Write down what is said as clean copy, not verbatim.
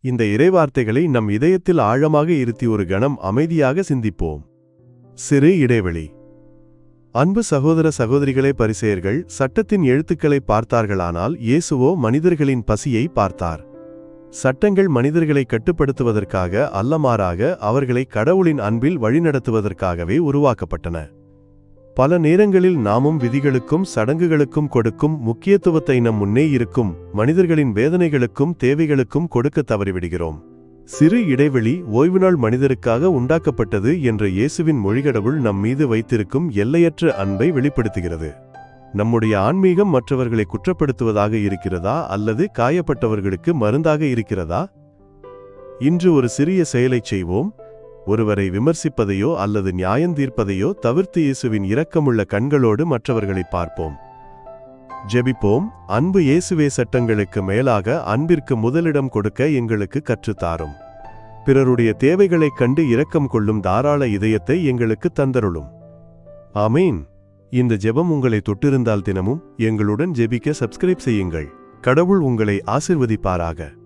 இந்த இறைவார்த்தைகளை நம் இதயத்தில் ஆழமாக இருத்தி ஒரு கணம் அமைதியாக சிந்திப்போம். சிறு இடைவெளி. அன்பு சகோதர சகோதரிகளே, பரிசேயர்கள் சட்டத்தின் எழுத்துக்களை பார்த்தார்களானால் இயேசுவோ மனிதர்களின் பசியை பார்த்தார். சட்டங்கள் மனிதர்களை கட்டுப்படுத்துவதற்காக அல்ல, மாறாக அவர்களை கடவுளின் அன்பில் வழிநடத்துவதற்காகவே உருவாக்கப்பட்டன. பல நேரங்களில் நாமும் விதிகளுக்கும் சடங்குகளுக்கும் கொடுக்கும் முக்கியத்துவத்தை நம் முன்னே இருக்கும் மனிதர்களின் வேதனைகளுக்கும் தேவைகளுக்கும் கொடுக்க தவறிவிடுகிறோம். சிறு இடைவெளி ஓய்வுநாள் மனிதருக்காக உண்டாக்கப்பட்டது என்ற இயேசுவின் மொழிகடவுள் நம் மீது வைத்திருக்கும் எல்லையற்ற அன்பை வெளிப்படுத்துகிறது. நம்முடைய ஆன்மீகம் மற்றவர்களை குற்றப்படுத்துவதாக இருக்கிறதா அல்லது காயப்பட்டவர்களுக்கு மருந்தாக இருக்கிறதா? இன்று ஒரு சிறிய செயலைச் செய்வோம். ஒருவரை விமர்சிப்பதையோ அல்லது நியாயந்தீர்ப்பதையோ தவிர்த்து இயேசுவின் இரக்கமுள்ள கண்களோடு மற்றவர்களை பார்ப்போம். ஜெபிப்போம். அன்பு இயேசுவே, சட்டங்களுக்கு மேலாக அன்பிற்கு முதலிடம் கொடுக்க எங்களுக்கு கற்றுத்தாரும். பிறருடைய தேவைகளைக் கண்டு இரக்கம் கொள்ளும் தாராள இதயத்தை எங்களுக்கு தந்தருளும். ஆமீன். இந்த ஜெபம் உங்களை தொட்டிருந்தால் தினமும் எங்களுடன் ஜெபிக்க சப்ஸ்கிரைப் செய்யுங்கள். கடவுள் உங்களை ஆசிர்வதிப்பாராக.